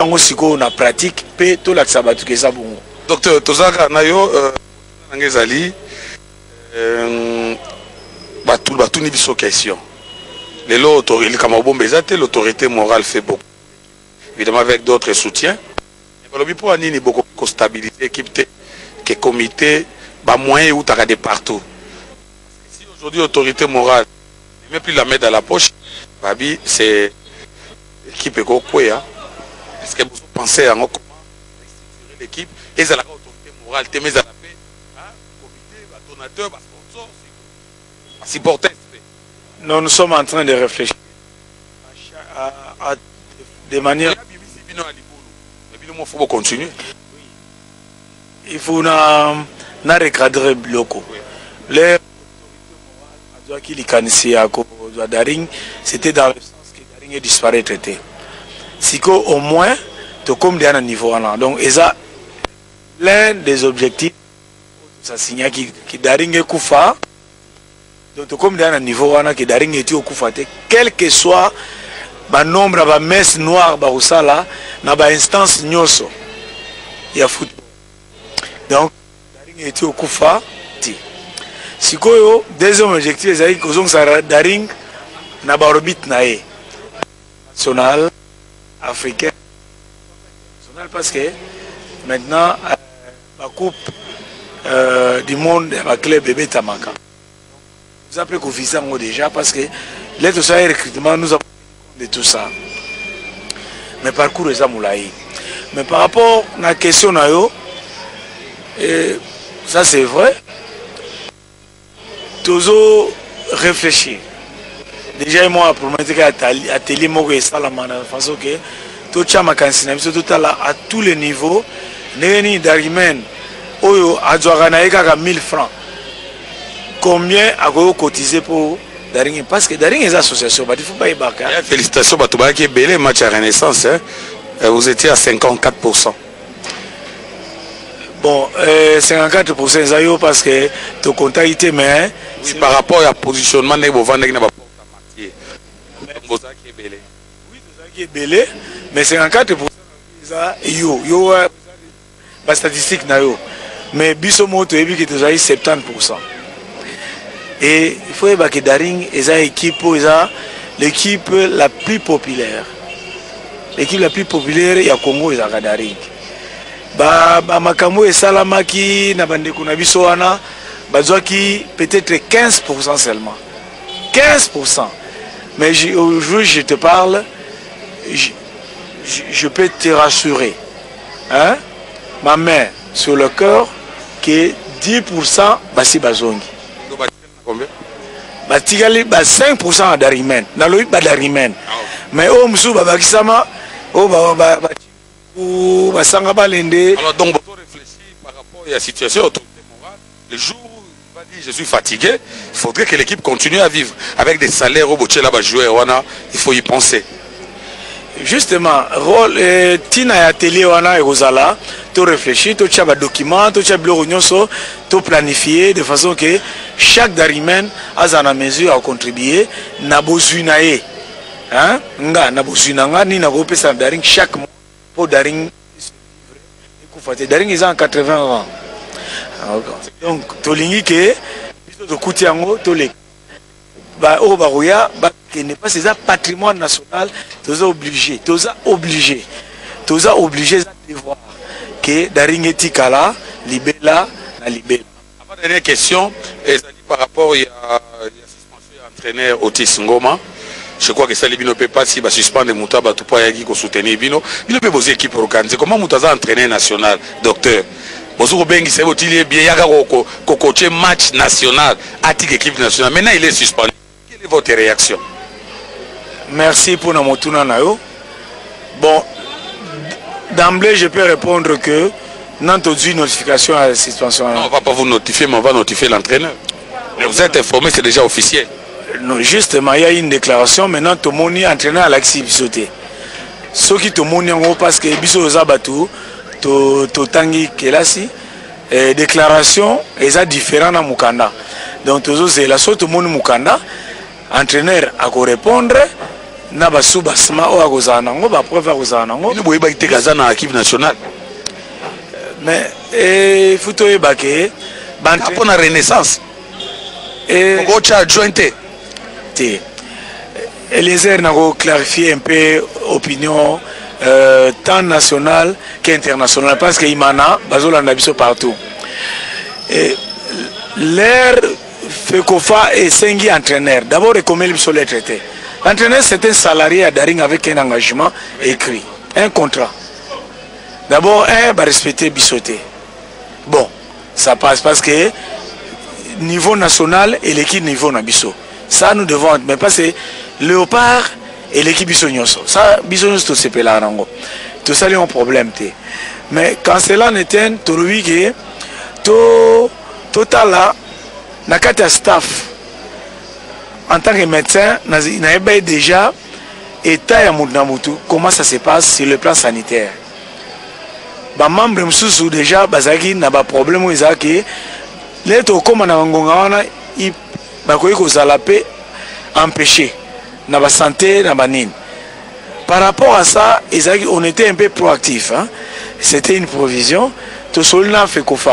on siko na pratique pe to la sabatu ke ça bon. Docteur Tozaka nayo ngezali tout ni biso question. L'autorité morale fait beaucoup. Évidemment avec d'autres soutiens. Mais pour Anini beaucoup de stabilité, équipe que comité, moyen ou t'as des partout. Si aujourd'hui l'autorité morale ne met plus la main dans la poche, c'est l'équipe Ekokwea. Est-ce que vous pensez à comment restructurer l'équipe et ça la autorité morale, te met à la paix, comité, donateur, sponsor, supporter. Non, nous sommes en train de réfléchir à des manières. Il faut continuer. Il faut recadrer le locaux. Les autorités morales, Daring, c'était dans le sens que Daring est disparu traité. Si au moins, tu comme à un niveau. Donc, l'un des objectifs, ça signale que Daring est Koufa. Donc, comme dans un niveau qui Daring est au Koufate, quel que soit le nombre de messes noires dans l'instance nyoso, il y a football. Donc, Daring est au Koufa. Si le deuxième objectif, c'est que Daring n'a pas orbite national, africain, national, parce que maintenant, la Coupe du monde, la club bébé Tamaka. Vous appelez qu'on vise déjà parce que l'aide au recrutement, nous avons de tout ça. Mais parcours est amoulaï. Mais par rapport à la question, ça c'est vrai. Toujours réfléchir. Déjà, moi, pour me dire qu'à télé, moi, ça la façon que tout ça m'a cancelé, tout à tous les niveaux, n'est d'argument, oyo adjoaranaïka 1000 francs. Combien a cotisé pour Daring? Parce que Daring est une association, il ne faut pas y barquer. Félicitations, qui est belé match à Renaissance. Vous étiez à 54%. Bon, 54% parce que tu comptes mais oui, par rapport à positionnement, vous vendez pas oui, qui est belé, mais 54% yo la statistique mais bisomoto et qui est 70%. Et il faut que Daring est l'équipe la plus populaire. L'équipe la plus populaire il y a Congo et Daring. Makambo et Salamaki na bande kuna biso wana bazwaki peut-être 15% seulement. 15%. Mais aujourd'hui je te parle, je peux te rassurer. Hein? Ma main sur le cœur que 10% basi bazongi. Combien? Batigali 5% à Darimen. Dans le Darimen. Mais au Moussou Babakisama, au Basanga Balende. Alors donc vous réfléchissez par rapport à la situation autorité morale. Le jour où il va dire je suis fatigué, il faudrait que l'équipe continue à vivre avec des salaires au bout là-bas jouer. Il faut y penser. Justement, rôle Tina et atelier wana et Rosala, tu réfléchis, tu as des documents, tu as des réunions, tu planifier de façon que chaque Darimen a sa mesure à contribuer, n'a besoin naé, hein, n'a besoin nga ni n'a pas sa Daring chaque mois pour Daring. Daring ils ont 80 ans. Donc tu lingi que tu coûtes yango tu les au barouya qui n'est pas c'est un patrimoine national, tu es obligé de voir que Daring est Tikala, Libella, na Libella. Dernière question, par rapport à la suspension de l'entraîneur Otis Ngoma, je crois que ça ne peut pas si suspendre Moutaba tout pas qui soutenir Bino. Il peut poser équipe organisée. Comment Moutaza entraîneur national, docteur? Bonjour Bengi, c'est votre bien coacher match national, à équipe nationale. Maintenant il est suspendu. Quelle est votre réaction? Merci pour notre tournoi. Bon, d'emblée, je peux répondre que nous avons une notification à la suspension. Non, on ne va pas vous notifier, mais on va notifier l'entraîneur. Vous êtes informé, c'est déjà officiel. Non, justement, il y a une déclaration. Maintenant, tout le monde est entraîneur à l'axi bisoté. Ce qui tout le monde est parce que biso zabatu, to tangi kelasi, déclaration est différente à Mukanda. Donc, c'est la sorte tout le monde Mukanda. Entraîneur à répondre. na basu basma o akozana nango ba preuve akozana nango ni boyeba ite kaza na équipe nationale mais futo ebake bante pour la renaissance et coach adjointé te Eliezer n'a clarifié un peu opinion tant nationale qu'internationale parce que Imana bazola nabiso partout et l'air Fekofa et Sengi entraîneur d'abord et comment il faut les traiter. L'entraîneur c'est un salarié à Daring avec un engagement écrit un contrat d'abord va respecter Bissoté bon ça passe parce que niveau national et l'équipe niveau nabiso ça nous devons mais parce que Léopard et l'équipe Bissonioso. Ça, Bissonioso, c'est pas là. Tout ça, il y a un problème. Mais quand cela n'était, tu as vu que tout à l'heure, dans le staff, en tant que médecin, il y a déjà état ya Moudnamutu, comment ça se passe sur le plan sanitaire. Les membres sont déjà bazaki n'a pas problème où ils ont que les comme na ngonga ils bakoyi ko zalape empêcher na ba santé na banine. Par rapport à ça, on était un peu proactif. Hein? C'était une provision. Tout cela fait qu'on fait.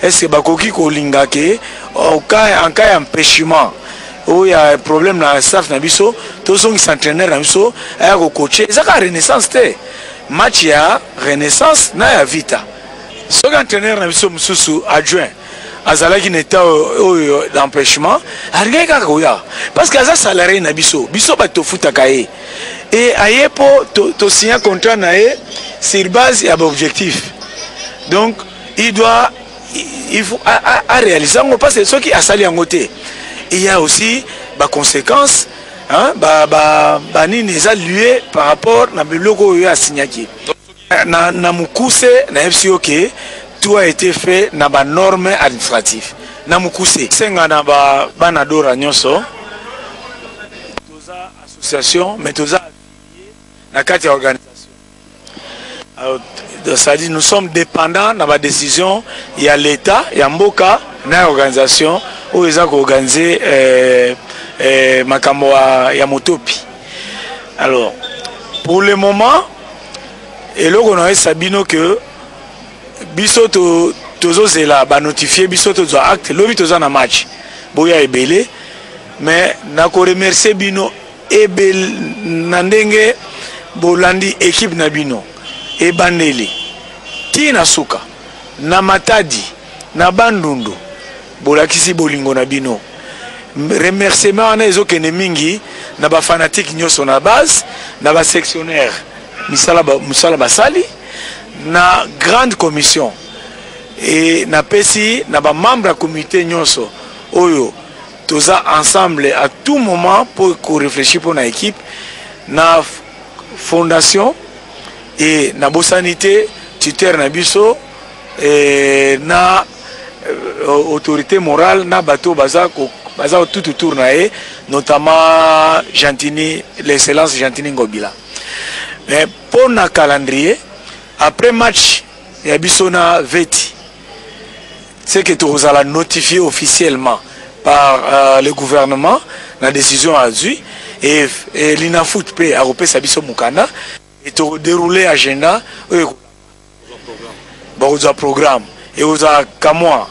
Est-ce que bakoki ko lingake en cas d'empêchement où il y a un problème dans le staff nabiso, tous ceux qui s'entraînent nabiso, il y a un coach. C'est ça renaissance te. Match ya renaissance na ya vita. Ceux qui entraînent nabiso mususu adjoint. Azala qui n'était d'empêchement, parce que ça salarié nabiso, biso ba to futa kaye. Et aye pour to signer un contrat nae sur base et objectif. Donc il faut réaliser parce que ceux qui a sali en côté. Il y a aussi des conséquences, hein, nini les alliés par rapport à le logo a signé. Na mukuse na FCOK tout a été fait dans les normes administratives. Na mukuse senga na banadora nyonso toza association mais toza affilié na quatre organisations. Ça dit nous sommes dépendants de la décision il y a l'état il y a mboka na organisation où ils ont organisé makambo ya motopi. Alors pour le moment et là on a sabino que biso tozo zela ba notifier biso tozo acte lobi tozo na match boya ebele mais na ko remercier bino ebel na ndenge bolandi équipe na bino e bandeli tina suka na matadi na bandundu bolakisi bolingo na bino remerciement na ezokene mingi na ba fanatique nyoso na base na ba sectionnaire misala basali na grande commission et na pesi na ba membre ya comité nyoso oyo toza ensemble à tout moment pour réfléchir pour na équipe na fondation et na bosanité tuteur na biso et na autorité morale na bateau baza tout autour na e notamment Gentini l'excellence Gentini Ngobila. Mais pour na calendrier après match ya biso na veti c'est que tu vas la notifier officiellement par le gouvernement la décision a dû et l'inafoot peut arroper sa biso mukana et tu dérouler agenda bon programme et vous a kamwa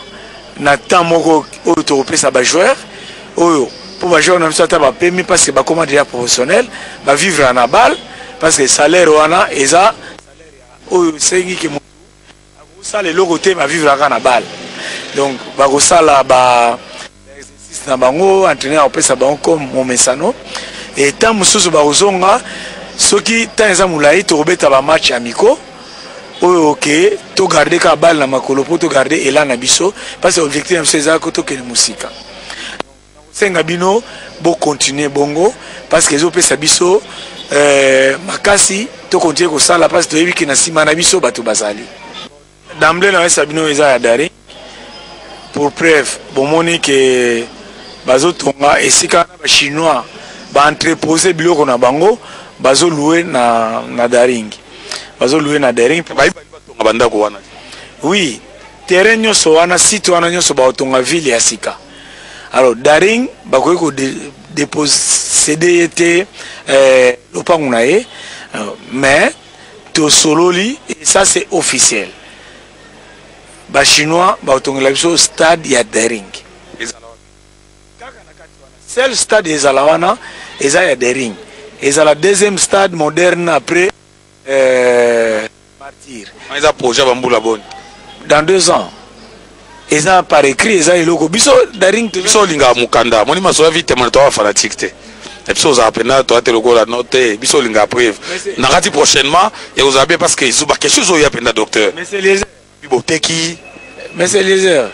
na temps moko o to pe sa ba joueur oyo pour ba joueur na biso ta ba permis parce que ba commande déjà professionnel ba vivre na balle parce que salaire wana eza oyo sengi ke mo ça le logo te ba vivre na balle donc ba ko sala ba exercice na bango entraîner au pesa bango comme momesano et tant mususu ba ozonga soki tant eza mulai to robeta ba match amicaux oyo ok to garder ka balle na makolo po to garder elan na biso parce que objectif c'est ça ko to ke musika senga bino bo continuer bongo parce que ezo pesa biso makasi to continuer ko sala parce que to yebiki na sima na biso bato bazali d'emblée na sabino eza ya Daring pour preuve bomoni que bazo tonga esika na ba chinois ba entreposer biloko na bango bazo louer na Daring bazo louer na Daring banda ko wana oui terrain nyoso wana site wana nyoso ba tonga ville ya sika alors Daring bakoyi ko dépossédé était le Pangunae, mais to sololi, et ça c'est officiel. Les Chinois, au stade, il y a des rings. C'est le stade des Alawana, et ça il y a des rings. Et c'est le deuxième stade moderne après Martyr. Dans 2 ans. Et ça par écrit, et ça il y biso daring to biso linga mukanda moni maso vite man to fanatique te et biso za pena to te logo la note biso linga preuve nakati prochainement et vous avez parce que ils ont quelque chose au yapenda docteur mais c'est les biboteki mais c'est les heures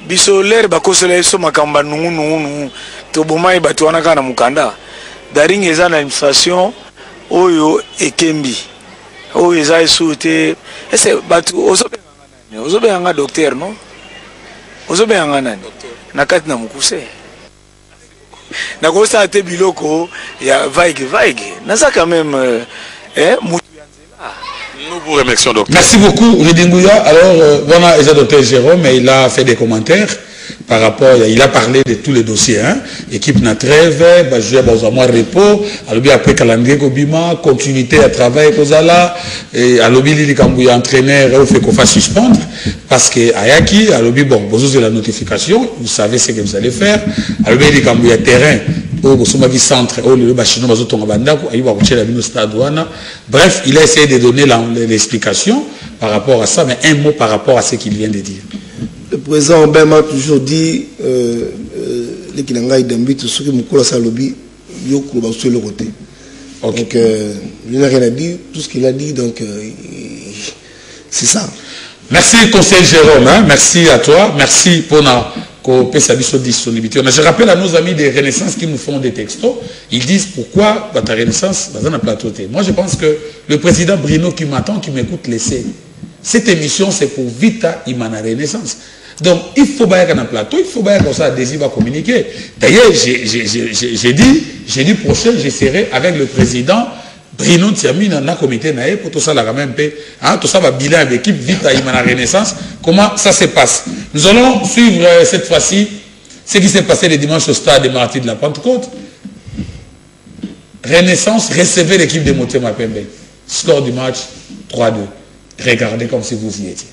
biso l'air ba kosela so makamba nungu to bomai batu wana kana mukanda daring eza na administration oyo ekembi oyo eza esute ese batu ozobe nga docteur non ozobe nga nani nakati na mukuse nakosa te biloko ya vague naza quand même mutu ya nzela. Nous vous remercions docteur. Merci beaucoup Ridingouya. Alors voilà, le docteur Jérôme, il a fait des commentaires par rapport, il a parlé de tous les dossiers, hein. Équipe na trêve, jouer dans un mois de repos, alors après calendrier Kobima, continuité à travailler Kozala, et à l'objet il y a entraîneur, il faut qu'on fasse suspendre, parce que Ayaki, à l'objet bon, vous avez la notification, vous savez ce que vous allez faire, à l'objet il y a terrain, au centre, bref, il a essayé de donner l'explication par rapport à ça, mais un mot par rapport à ce qu'il vient de dire. Le président Obama m'a toujours dit les Kinanga Idambi, tout ce qui me coule à Salobi, Yoko va sur le côté. Donc, il n'a rien à dire, tout ce qu'il a dit, donc c'est ça. Merci, conseiller Jérôme, hein? Merci à toi, merci pour sa disponibilité. Je rappelle à nos amis des Renaissance qui nous font des textos, ils disent pourquoi ta Renaissance va dans plateau. Moi, je pense que le président Bruno qui m'attend, qui m'écoute, laissez. Cette émission, c'est pour Vita Imana Renaissance. Donc, il faut bien qu'on a un plateau, il faut bien qu'on ça Désir va communiquer. D'ailleurs, j'ai dit prochain, je serai avec le président Bruno Tiami dans un comité naïf pour tout ça, la même paix. Hein, tout ça va bilan avec l'équipe Vita Imana Renaissance. Comment ça se passe? Nous allons suivre cette fois-ci ce qui s'est passé le dimanche au stade des Martyrs de la Pentecôte. Renaissance recevait l'équipe de Motema Pembe. Score du match 3-2. Regardez comme si vous y étiez.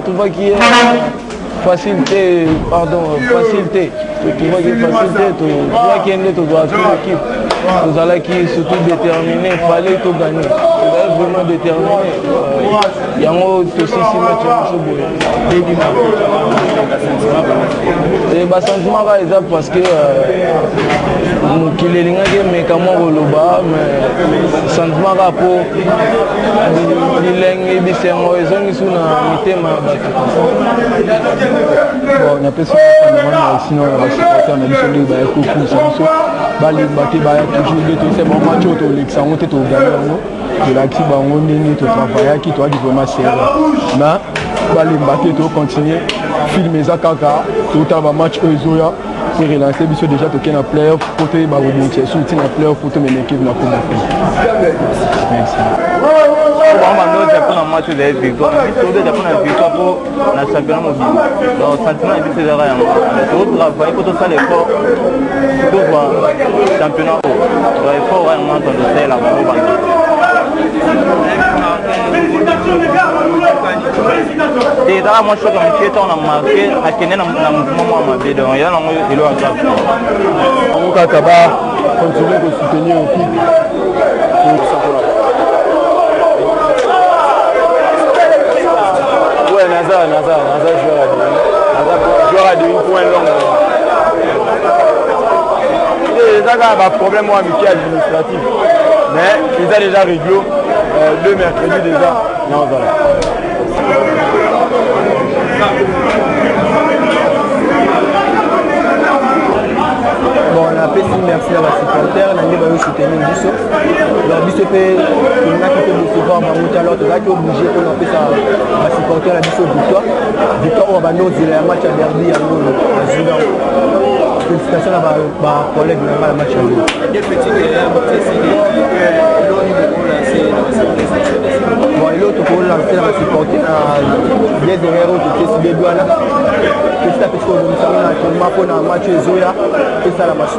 Tu vois qu'il y a facilité, pardon, facilité. Tu vois qu'il y a facilité, tu vois qu'il y a une autre l'équipe. nous allons qui surtout déterminé, il fallait tout gagner. Nous allons vraiment déterminé. Il y a aussi 6 matchs et le sentiment parce que qu'il est mais comment on le bat, mais sentiment pour il est c'est moi ils ont sur la thème. Bon, on a pas sinon on a supporter on a dit bah coucou ça bali batté bah toujours c'est bon match au Lex on était au gagner tu l'as qui bah on est tout travail qui toi du vraiment sérieux mais bali batté tout continuer filmer ça kaka tout un match Ezoya pour relancer biso déjà toqué na playoff côté bah rebondir surtout na playoff pour te mener équipe na Coupe d'Afrique. Merci. On va nous faire un match de victoire. Tout de faire une victoire pour la championnat mobile. Donc sentiment est c'est derrière. Tout travail pour tout ça l'effort pour voir championnat haut. Donc il faut vraiment donner la bonne. Et dans moi je suis comme on a marqué à Kenya na mouvement ma vie donc il y a il a grave. On va continuer de soutenir l'équipe. Ouais, Nazar joueur à 2 points long. Il y a un problème amical administratif, mais ils ont déjà réglé le mercredi déjà. Non, voilà. Bon, on a fait merci à la supporter, on a dit soutenir Bisso. Alors Bisso fait une acte de recevoir alors tu vas obligé pour faire ça la supporter la Bisso victoire. Victoire on va nous dire un match à Derby à Zidane. Félicitations à ma collègue dans le match à lui. Bon, et l'autre pour lancer la supporter bien derrière l'autre qui est bien là. Petit à petit on a actuellement pour un match Zoya et ça la match.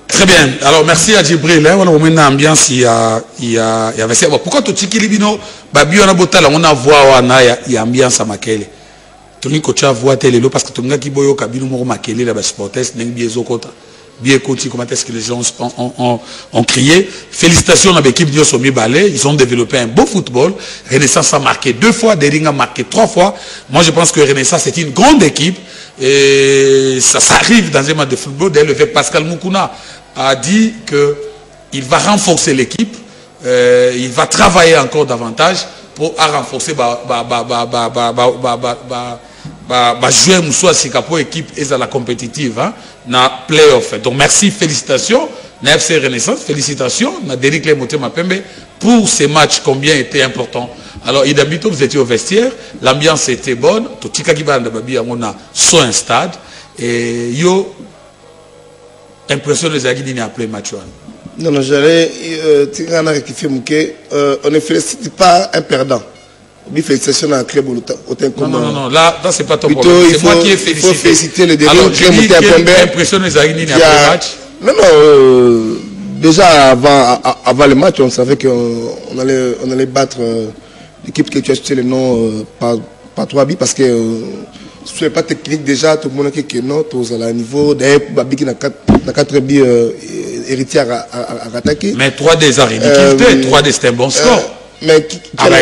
Très bien. Alors, merci à Djibril. On a une ambiance, il y a pourquoi tu dis qu'il y a on a voix, il y a ambiance à Makele. Tu n'as pas voix télé parce que tu n'as pas voix cabine ou Makele, la sportive, bien comment est-ce que les gens ont crié. Félicitations à l'équipe de Somi Ballet. Ils ont développé un beau football. Renaissance a marqué 2 fois, Dering a marqué 3 fois. Moi, je pense que Renaissance est une grande équipe. Et ça arrive dans un match de football. D'ailleurs, Pascal Moukouna a dit qu'il va renforcer l'équipe. Il va travailler encore davantage pour renforcer jouer Moussa Sikapo équipe et à la compétitive na playoff. Donc merci, félicitations na FC Renaissance, félicitations na Derrick Lemoté Mapembe pour ces matchs combien étaient importants. Alors Idabito, vous étiez au vestiaire, l'ambiance était bonne, to tika kibanda babi on a so un stade et yo impression les agis ni après match. Non, j'allais rectifier on ne félicite pas un perdant. Félicitations à un club autant comme non, là c'est pas ton problème. C'est moi qui ai félicité. Il faut féliciter le dernier club impression les agis ni après match. Non, déjà avant le match, on savait qu'on allait battre l'équipe que tu as cité le nom par 3 buts parce que ce n'est pas technique déjà, tout le monde a dit non, tous à niveau, d'ailleurs, Babi qui n'a 4 buts héritiers à attaquer. Mais 3 des ridiculité, 3 des c'est un bon score. Mais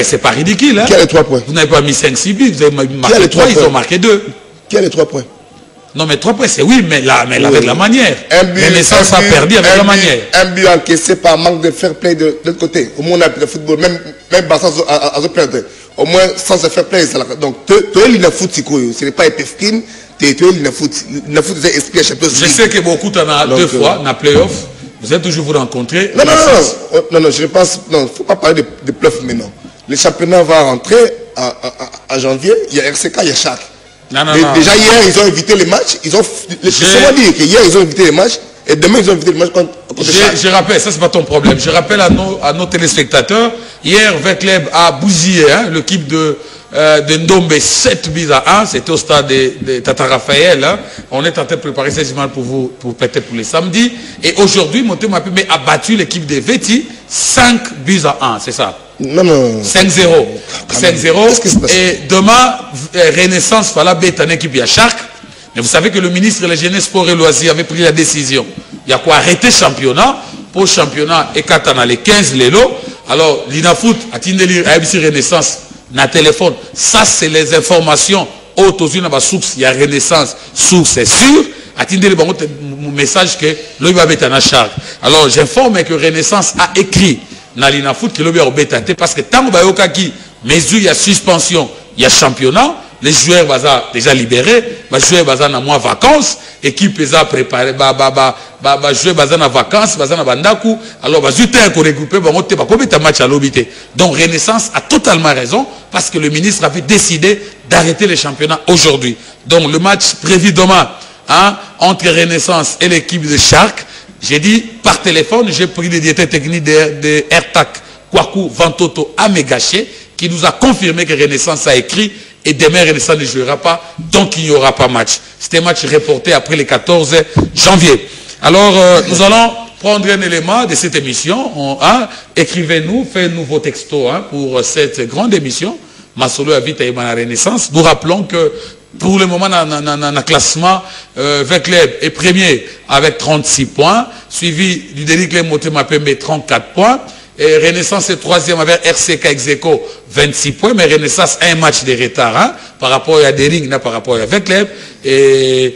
c'est pas ridicule. Hein? Qui a les 3 points? Vous n'avez pas mis 5-6 buts, vous avez marqué 3, ils ont marqué 2. Qui a les 3 points? Non, mais 3 points, c'est oui, mais avec la manière. Renaissance a perdu avec la manière. Un but encaissé par manque de fair play de l'autre côté. Au moins, on a pris le football, même Barça a perdu. Au moins, sans se fair play. Donc, tu es le foot, ce n'est pas épefkin, tu es le foot. Le foot, c'est esprit à champion. Je sais que beaucoup t'en a 2 fois, dans la playoff. Vous êtes toujours vous rencontrés. Non, je pense, non, il ne faut pas parler de bluff maintenant. Le championnat va rentrer à janvier, il y a RCK, il y a Chac. Déjà hier, ils ont évité les matchs. Laissez-moi dire que hier, ils ont évité les matchs. Et demain, ils ont évité les matchs contre Chac. Je rappelle, ça, c'est pas ton problème. Je rappelle à nos téléspectateurs, hier, Verkleb a bousillé l'équipe de de Ndombe 7 buts à 1. C'était au stade de Tata Raphaël. Hein. On est en train de préparer ces images pour vous, peut-être pour les samedis. Et aujourd'hui, Motema Pembe a battu l'équipe de Veti 5 buts à 1. C'est ça? Non. 5-0. 5-0. Et demain, Renaissance fera bête en équipe à Shark. Mais vous savez que le ministre de la Jeunesse, Sport et Loisirs avait pris la décision. Il y a quoi arrêter championnat. Pour le championnat, et quand on a les 15 lélo, alors l'INAFOOT a Tindeli ABC Renaissance, na téléphone. Ça, c'est les informations. Il y a Renaissance, source c'est sûr. A Tindeli mon message que l'on va mettre en charge. Alors j'informe que Renaissance a écrit dans l'INAFOOT que l'on va mettre parce que tant que il y a mesure, il y a suspension, il y a championnat. Les joueurs vont déjà libérés, les joueurs vont en mois vacances, l'équipe est préparée, les joueurs vont en vacances, vont en bandaku, alors les joueurs vont regrouper, vont match à l'obité. Donc Renaissance a totalement raison parce que le ministre avait décidé d'arrêter les championnats aujourd'hui. Donc le match prévu demain entre Renaissance et l'équipe de Shark, j'ai dit par téléphone, j'ai pris le directeur technique de AirTac, Kwaku Vantoto Amegaché, qui nous a confirmé que Renaissance a écrit. Et demain, Renaissance ne jouera pas, donc il n'y aura pas match. C'était un match reporté après le 14 janvier. Alors, nous allons prendre un élément de cette émission. Écrivez-nous, faites-nous vos textos pour cette grande émission. Masolo Avita et la Renaissance. Nous rappelons que pour le moment, dans le classement, Vecleb est premier avec 36 points, suivi du Délic Motema Pembe 34 points. Et Renaissance est troisième avec RCK Execo 26 points, mais Renaissance a un match de retard par rapport à Dering, par rapport à Vecleb. Et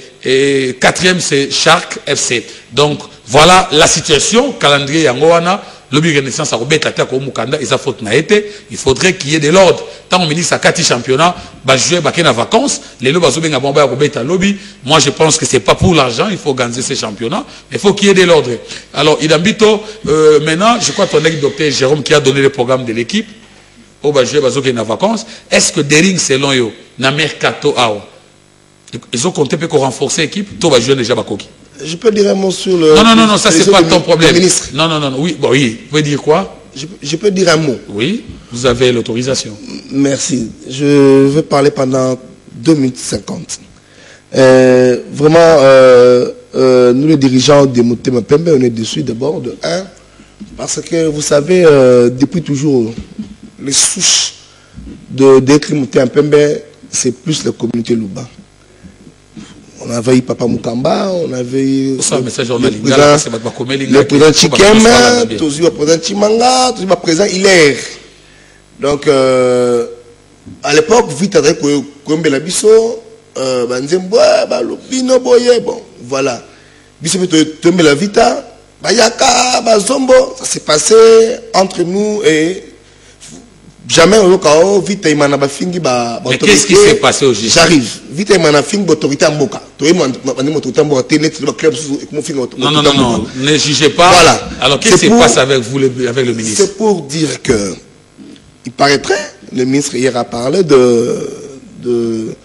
quatrième c'est Shark FC. Donc voilà la situation, calendrier Yangoana. Le Renaissance a rebêté à Mukanda, il faudrait qu'il y ait de l'ordre. Tant au ministre a 4 championnats, jouer en vacances, les lobes à lobby. Moi je pense que ce n'est pas pour l'argent, il faut gagner ces championnats, mais il faut qu'il y ait de l'ordre. Alors Idambito, maintenant, je crois que ton ex-docteur Jérôme qui a donné le programme de l'équipe, au jouer en vacances, est-ce que Dering selon eux, na mercato ils ont compté pour renforcer l'équipe, tout va jouer déjà Bakoki. Je peux dire un mot sur le... Non, ça c'est pas ton problème. Le ministre. Non, oui, vous pouvez dire quoi? Je peux dire un mot. Oui, vous avez l'autorisation. Merci. Je vais parler pendant 2 minutes 50. Vraiment, nous les dirigeants de Motema Pembe, on est dessus d'abord, de 1, parce que vous savez, depuis toujours, les souches de Motema Pembe, c'est plus la communauté Luba. On avait eu Papa Mukamba, on avait eu le président Chikema, toujours le président Chimanga, toujours le président Hilaire. Donc, à l'époque, vite avec Kwembe Labiso, Lopino Boye, bon, voilà. Biso Tombe la Vita, Bayaka, Bazombo, ça s'est passé entre nous et jamais au cas vite il m'a fingi ba. Mais qu'est-ce qui s'est passé aujourd'hui? J'arrive. Vite il m'a fingi autorité en boka. Toi moi autorité en boka télé le club comment fingi autorité. Non, ne jugez pas. Voilà. Alors qu'est-ce qui se passe avec vous avec le ministre? C'est pour dire que il paraîtrait, le ministre hier a parlé de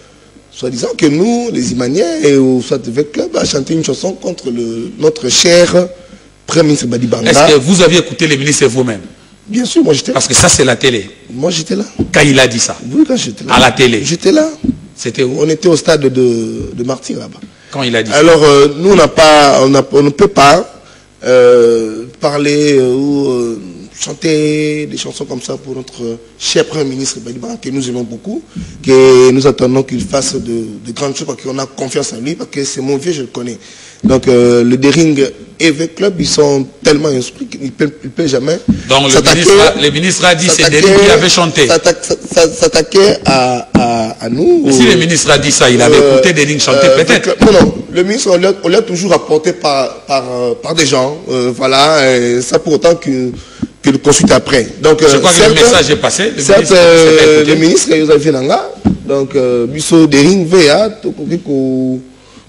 soi-disant que nous les Imaniens et au soit avec club a chanté une chanson contre notre cher Premier ministre Badi Banga. Est-ce que vous aviez écouté le ministre vous-même? Bien sûr, moi j'étais là. Parce que ça, c'est la télé. Moi j'étais là. Quand il a dit ça? Oui, quand j'étais là. À la télé? J'étais là. C'était où? On était au stade de Martyr là-bas. Quand il a dit alors, ça? Alors, nous, on ne peut pas parler ou chanter des chansons comme ça pour notre cher Premier ministre Badiban, que nous aimons beaucoup, que nous attendons qu'il fasse de grandes choses parce qu'on a confiance en lui, parce que c'est mon vieux, je le connais. Donc le Dering et le club, ils sont tellement instruits qu'ils ne peuvent jamais. Donc le ministre a dit c'est Dering qui avait chanté. S'attaquer à nous. Mais si le ministre a dit ça, il avait écouté Dering chanter peut-être. Non, le ministre, on l'a toujours apporté par des gens. Voilà, et ça pour autant que le consulte après. Donc, je crois que le message est passé. Le ministre, il a fait là. Donc, Bisso Dering VA,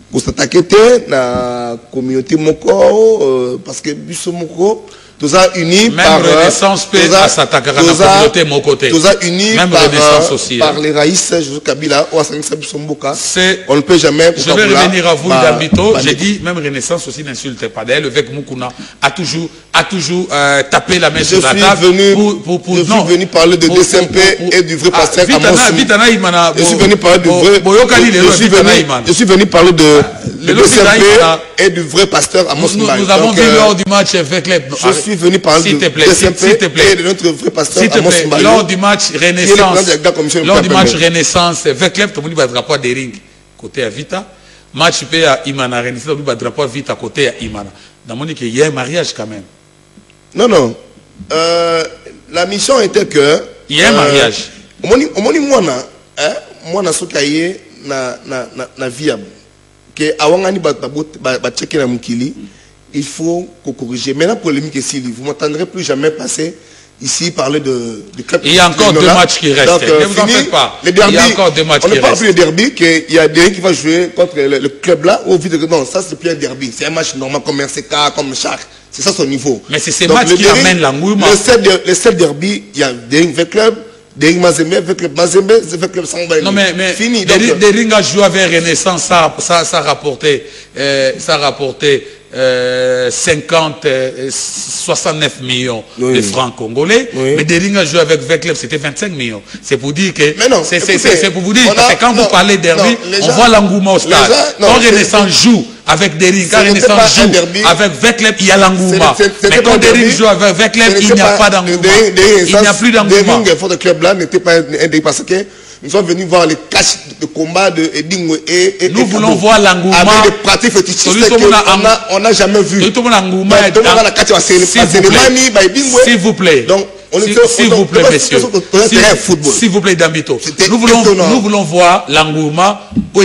pour s'attaquer à la communauté Moko, parce que Bisso Moko, tout ça uni par Renaissance peut s'attaquer à la communauté Moko. Tout ça uni par les raïs Joseph Kabila ou on ne peut jamais. Je vais revenir à vous, Dambito. J'ai dit même Renaissance aussi n'insulte pas. D'ailleurs, le Vec Mukuna a toujours a toujours tapé la main sur la table. Je suis venu parler de DCMP et du vrai pasteur Amos Mbaye. Je suis venu parler du vrai. Je suis venu parler de DCMP et du vrai pasteur Amos Mbaye. Nous avons vu lors du match avec les. Je suis venu parler de DCMP et de notre vrai pasteur Amos Mbaye. Lors du match Renaissance, avec les, tout le monde va drapeau des rings côté à Vita. Match P à Imana Renaissance, tout le monde va drapeau à Vita côté à Imana. Dans mon il y a un mariage quand même. Non. La mission était que. Il y a un mariage. Moi, na viable. Que awangani ba checker na mukili, il faut corriger. Maintenant, polémique ici, vous m'entendrez plus jamais passer ici parler de club. Il y a encore 2 matchs qui restent. Donc, ne vous en faites pas. Les derby, il y a encore 2 matchs qui restent. On ne parle plus de derby, qu'il y a des qui va jouer contre le club là. Non, ça c'est plus un derby. C'est un match normal comme RCK, comme Char. C'est ça son niveau. Mais c'est ces matchs qui amènent l'engouement. Le seul derby, il y a des avec club, des Mazembe, avec club Mazembe, avec club Sangba. Non mais fini. Des rings à jouer avec Renaissance, ça rapportait 69 millions de francs congolais. Oui. Mais des rings à jouer avec Veclub, c'était 25 millions. C'est pour dire que. C'est pour vous dire, parce que quand vous parlez derby, on voit l'engouement au stade. Quand Renaissance joue avec des rings, quand Renaissance joue avec Veclub, il y a l'engouement. Mais quand des rings jouent avec Veclub, il n'y a pas d'engouement. Il n'y a plus d'engouement. Des rings, le club là n'était pas un derby parce que nous sommes venus voir les caches de combat de Edingo et nous voulons voir l'engouement avec des pratiques fétichistes qu'on n'a jamais vu. S'il vous plaît. S'il vous plaît, messieurs. S'il vous plaît, Dambito. Nous voulons voir l'engouement. On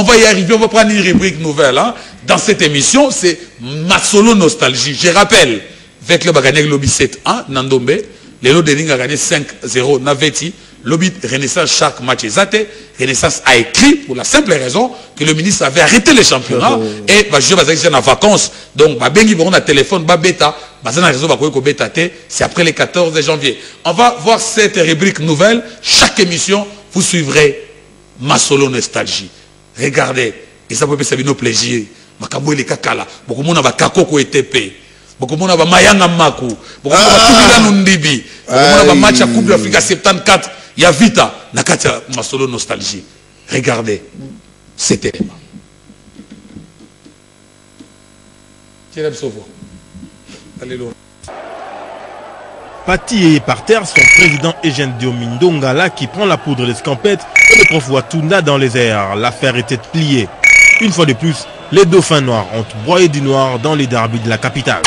va y arriver, on va prendre une rubrique nouvelle. Dans cette émission, c'est ma solo nostalgie. Je rappelle, avec le Baganek Lobby 7-1, Nandombe, les lots de ring a gagné 5-0, Naveti. Lobby Renaissance, chaque match est zaté. Renaissance a écrit pour la simple raison que le ministre avait arrêté les championnats et va jouer en vacances. Donc, Bengi on a téléphone, bêta, c'est après le 14 janvier. On va voir cette rubrique nouvelle. Chaque émission, vous suivrez ma solo nostalgie. Regardez, et ça peut être nos plaisirs. Makabo et les kakala, beaucoup de monde va kakoko et TP. Beaucoup de monde va mayanga maku. Beaucoup de monde va tubila nundibi. Beaucoup de monde va match à Coupe d'Afrique 74. Il y a Vita, Nakatia, ma solo nostalgie. Regardez cet élément. Pati est par terre, son président Eugène Diomindongala qui prend la poudre d'escampette et le prof Watunda dans les airs. L'affaire était pliée. Une fois de plus, les dauphins noirs ont broyé du noir dans les derbys de la capitale.